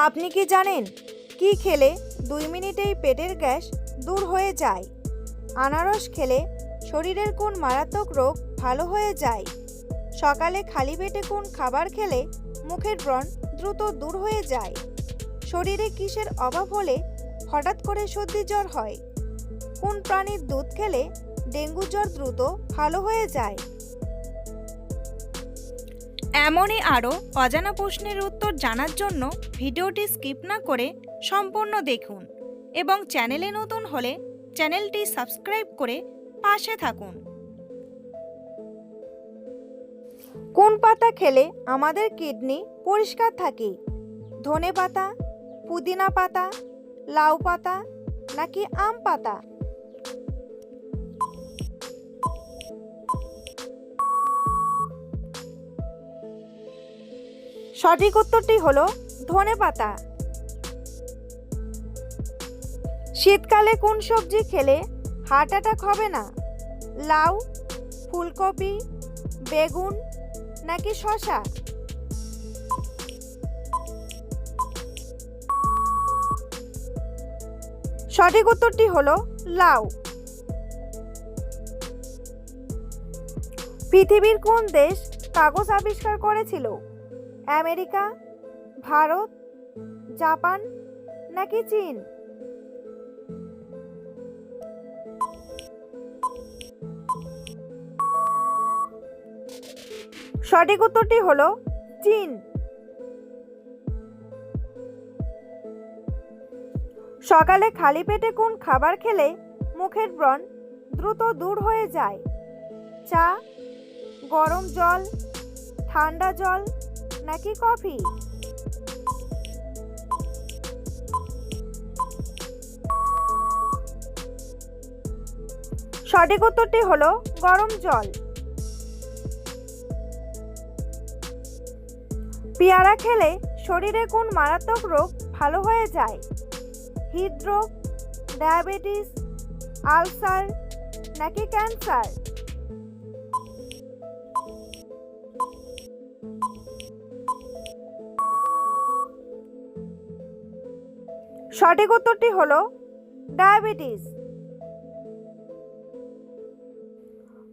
আপনি কি জানেন কি খেলে 2 মিনিটেই পেটের গ্যাস দূর হয়ে যায়? আনারস খেলে শরীরের কোন মারাত্মক রোগ ভালো হয়ে যায়? সকালে খালি পেটে কোন খাবার খেলে মুখের ব্রণ দ্রুত দূর হয়ে যায়? শরীরে কিসের অভাব হলে হঠাৎ করে সর্দি জ্বর হয়? কোন প্রাণীর দুধ খেলে ডেঙ্গু জ্বর দ্রুত ভালো হয়ে যায়? এমনই আরও অজানা প্রশ্নের উত্তর জানার জন্য ভিডিওটি স্কিপ না করে সম্পূর্ণ দেখুন এবং চ্যানেলে নতুন হলে চ্যানেলটি সাবস্ক্রাইব করে পাশে থাকুন। কোন পাতা খেলে আমাদের কিডনি পরিষ্কার থাকে? ধনে পাতা, পুদিনা পাতা, লাউ পাতা নাকি আম পাতা? সঠিক উত্তরটি হলো ধনে পাতা। শীতকালে কোন সবজি খেলে হার্ট অ্যাটাক হবে না? লাউ, ফুলকপি, বেগুন নাকি শসা? সঠিক উত্তরটি হলো লাউ। পৃথিবীর কোন দেশ কাগজ আবিষ্কার করেছিল? আমেরিকা, ভারত, জাপান নাকি চীন? সঠিক উত্তরটি হলো চীন। সকালে খালি পেটে কোন খাবার খেলে মুখের ব্রণ দ্রুত দূর হয়ে যায়? চা, গরম জল, ঠান্ডা জল নাকি কফি? সঠিক উত্তরটি হলো গরম জল। পেয়ারা খেলে শরীরে কোন মারাত্মক রোগ ভালো হয়ে যায়? হৃদরোগ, ডায়াবেটিস, আলসার নাকি ক্যান্সার? সঠিক উত্তরটি হলো ডায়াবেটিস।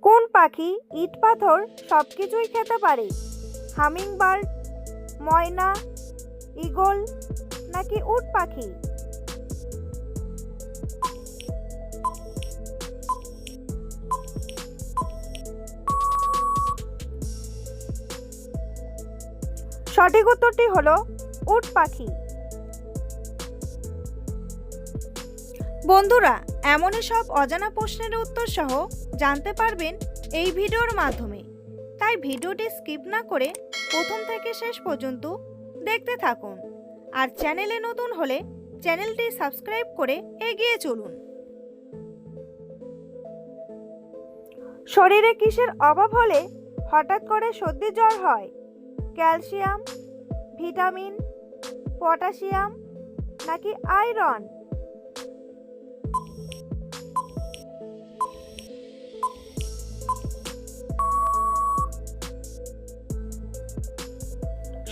কোন পাখি ইট পাথর সবকিছুই খেতে পারে? হামিংবার্ড, ময়না, ঈগল নাকি উট পাখি? সঠিক উত্তরটি হলো উট পাখি। বন্ধুরা, এমনই সব অজানা প্রশ্নের উত্তর সহ জানতে পারবেন এই ভিডিওর মাধ্যমে, তাই ভিডিওটি স্কিপ না করে প্রথম থেকে শেষ পর্যন্ত দেখতে থাকুন। আর চ্যানেলে নতুন হলে চ্যানেলটি সাবস্ক্রাইব করে এগিয়ে চলুন। শরীরে কিসের অভাব হলে হঠাৎ করে সর্দি জ্বর হয়? ক্যালসিয়াম, ভিটামিন, পটাশিয়াম নাকি আয়রন?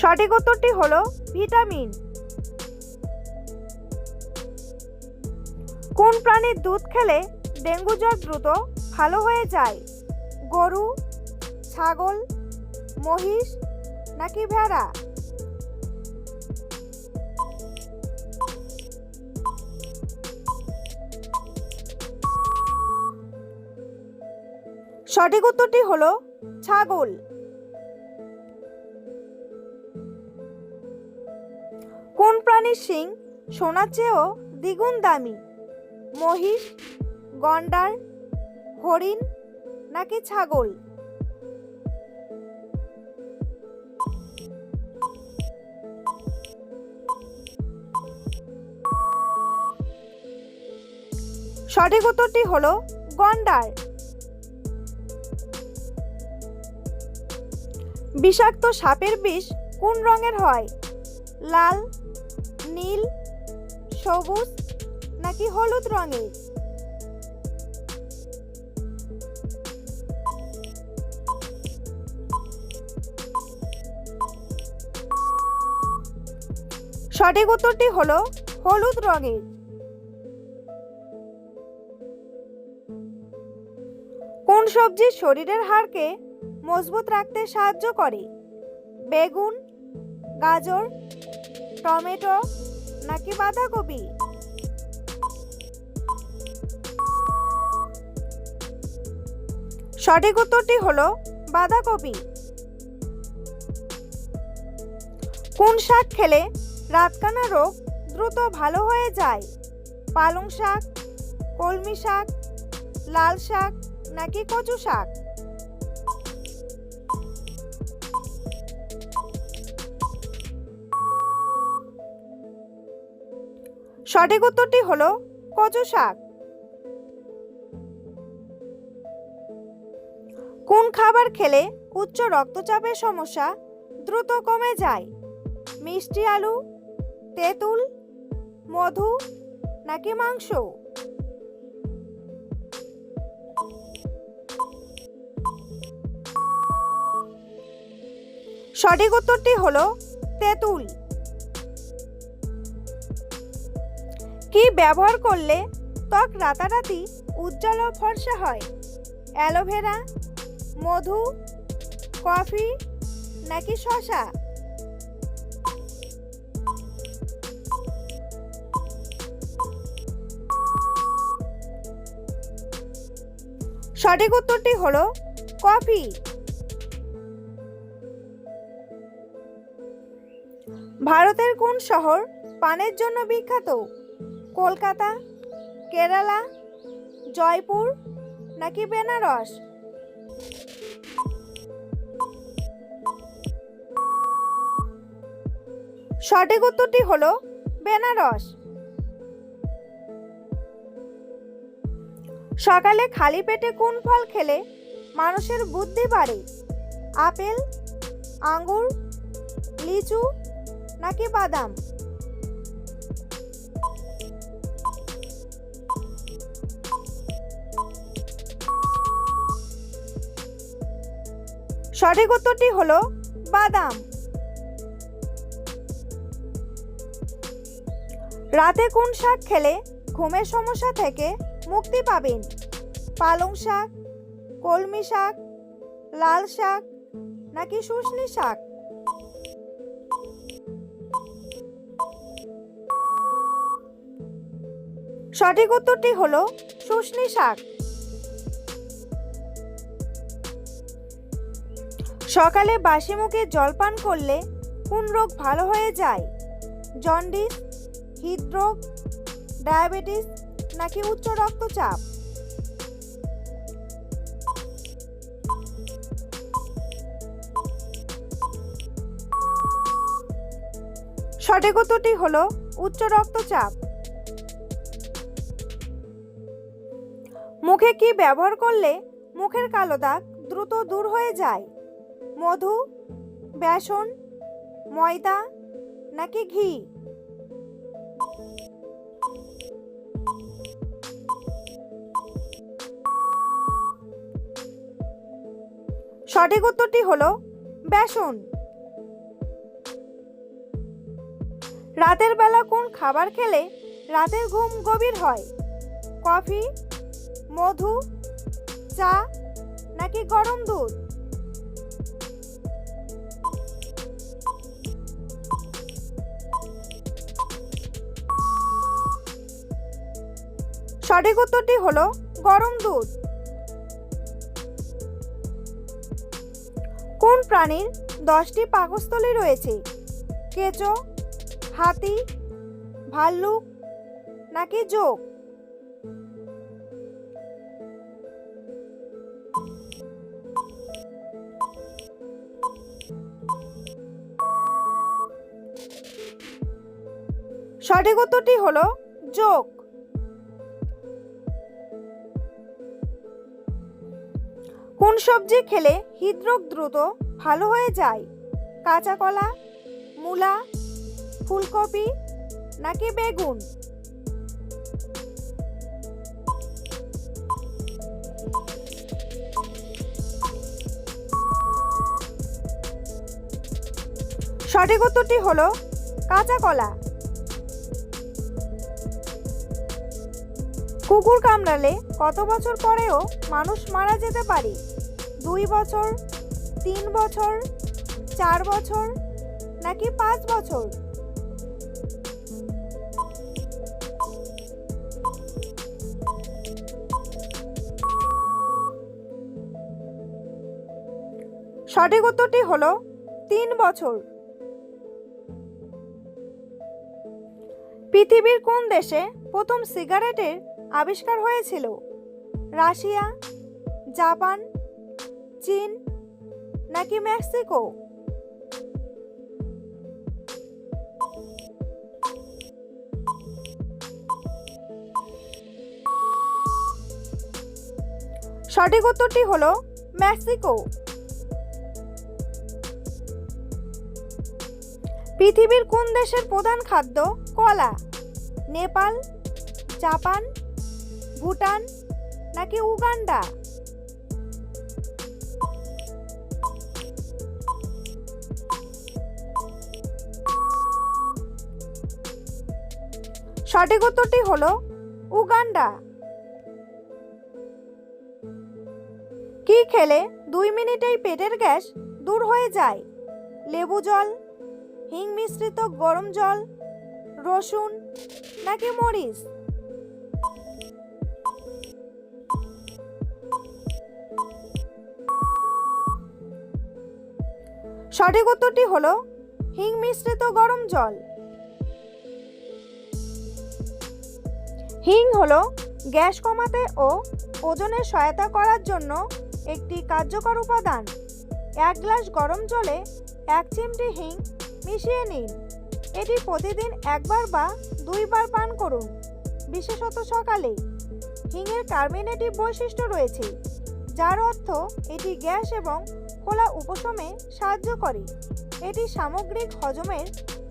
সঠিক উত্তরটি হলো ভিটামিন। কোন প্রাণীর দুধ খেলে ডেঙ্গু জ্বর দ্রুত ভালো হয়ে যায়? গরু, ছাগল, মহিষ নাকি ভেড়া? সঠিক উত্তরটি হলো ছাগল। কোন প্রাণীর শিং সোনার চেয়েও দ্বিগুণ দামি? মহিষ, গন্ডার, হরিণ নাকি ছাগল? সঠিক উত্তরটি হলো গন্ডার। বিষাক্ত সাপের বিষ কোন রঙের হয়? লাল, নীল, সবুজ নাকি হলুদ রঙের? সঠিক উত্তরটি হলো হলুদ রঙের। কোন সবজি শরীরের হাড়কে মজবুত রাখতে সাহায্য করে? বেগুন, গাজর, টমেটো নাকি বাঁধাকপি? সঠিক উত্তরটি হলো বাঁধাকপি। কোন শাক খেলে রাতকানা রোগ দ্রুত ভালো হয়ে যায়? পালং শাক, কলমি শাক, লাল শাক নাকি কচু শাক? সঠিক উত্তরটি হলো কচু শাক। কোন খাবার খেলে উচ্চ রক্তচাপের সমস্যা দ্রুত কমে যায়? মিষ্টি আলু, তেঁতুল, মধু নাকি মাংস? সঠিক উত্তরটি হলো তেঁতুল। কি ব্যবহার করলে ত্বক রাতারাতি উজ্জ্বল ও ফর্সা হয়? অ্যালোভেরা, মধু, কফি নাকি শসা? সঠিক উত্তরটি হলো কফি। ভারতের কোন শহর পানের জন্য বিখ্যাত? কলকাতা, কেরালা, জয়পুর নাকি বেনারস? সঠিক উত্তরটি হলো বেনারস। সকালে খালি পেটে কোন ফল খেলে মানুষের বুদ্ধি বাড়ে? আপেল, আঙ্গুর, লিচু নাকি বাদাম? সঠিক উত্তরটি হলো বাদাম। রাতে কোন শাক খেলে ঘুমের সমস্যা থেকে মুক্তি পাবেন? পালং শাক, কলমি শাক, লাল শাক নাকি শুষ্নী শাক? সঠিক উত্তরটি হলো শুষ্নী শাক। সকালে বাসি মুখে জল পান করলে কোন রোগ ভালো হয়ে যায়? জন্ডিস, হৃদরোগ, ডায়াবেটিস নাকি উচ্চ রক্তচাপ? সঠিক উত্তরটি হলো উচ্চ রক্তচাপ। মুখে কি ব্যবহার করলে মুখের কালো দাগ দ্রুত দূর হয়ে যায়? মধু, বেসন, ময়দা নাকি ঘি? সঠিক উত্তরটি হলো বেসন। রাতের বেলা কোন খাবার খেলে রাতের ঘুম গভীর হয়? কফি, মধু, চা নাকি গরম দুধ? সঠিক উত্তরটি হলো গরম দুধ। কোন প্রাণীর 10টি পাকস্থলী রয়েছে? কেঁচো, হাতি, ভাল্লুক নাকি জোক? সঠিক উত্তরটি হলো জোক। কোন সবজি খেলে হৃদরোগ দ্রুত ভালো হয়ে যায়? কাঁচা কলা, মূলা, ফুলকপি নাকি বেগুন? সঠিক উত্তরটি হলো কাঁচা কলা। কুকুর কামড়ালে কত বছর পরেও মানুষ মারা যেতে পারে? 2 বছর, 3 বছর, 4 বছর নাকি 5 বছর? সঠিক উত্তরটি হলো 3 বছর। পৃথিবীর কোন দেশে প্রথম সিগারেটের আবিষ্কার হয়েছিল? রাশিয়া, জাপান, চীন নাকি মেক্সিকো? সঠিক উত্তরটি হলো মেক্সিকো। পৃথিবীর কোন দেশের প্রধান খাদ্য কলা? নেপাল, জাপান, ভুটান নাকি উগান্ডা? সঠিক উত্তরটি হলো উগান্ডা। কি খেলে 2 মিনিটেই পেটের গ্যাস দূর হয়ে যায়? লেবু জল, হিং মিশ্রিত গরম জল, রসুন নাকি মরিচ? সঠিক উত্তরটি হলো হিং মিশ্রিত গরম জল। হিং হলো গ্যাস কমাতে ও ওজনে সহায়তা করার জন্য একটি কার্যকর উপাদান। 1 গ্লাস গরম জলে 1 চিমটি হিং মিশিয়ে নিন। এটি প্রতিদিন 1 বার বা 2 বার পান করুন, বিশেষত সকালে। হিংয়ের কার্বোনেটিভ বৈশিষ্ট্য রয়েছে, যার অর্থ এটি গ্যাস এবং ফোলা উপশমে সাহায্য করে। এটি সামগ্রিক হজমের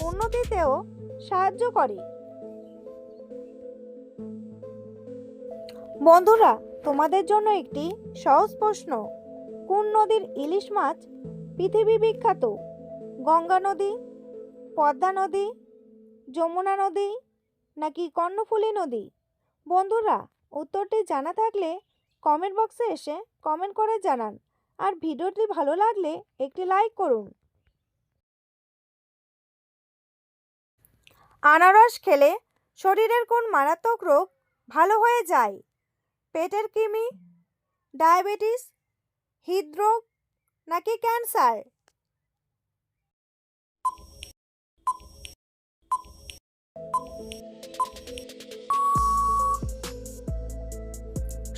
উন্নতিতেও সাহায্য করে। বন্ধুরা, তোমাদের জন্য একটি সহজ প্রশ্ন। কোন নদীর ইলিশ মাছ পৃথিবী বিখ্যাত? গঙ্গা নদী, পদ্মা নদী, যমুনা নদী নাকি কর্ণফুলী নদী? বন্ধুরা, উত্তরটি জানা থাকলে কমেন্ট বক্সে এসে কমেন্ট করে জানান। আর ভিডিওটি ভালো লাগলে একটি লাইক করুন। আনারস খেলে শরীরের কোন মারাত্মক রোগ ভালো হয়ে যায়? পেটের কৃমি, ডায়াবেটিস, হৃদরোগ নাকি ক্যান্সার?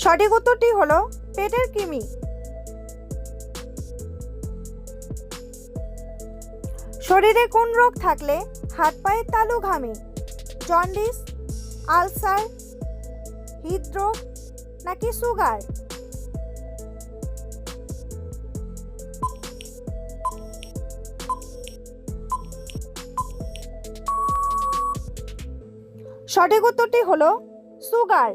সঠিক উত্তরটি হলো পেটের কৃমি। শরীরে কোন রোগ থাকলে হাত পায়ের তালু ঘামে? জন্ডিস, আলসার, হৃদরোগ নাকি সুগার? সঠিক উত্তরটি হলো সুগার।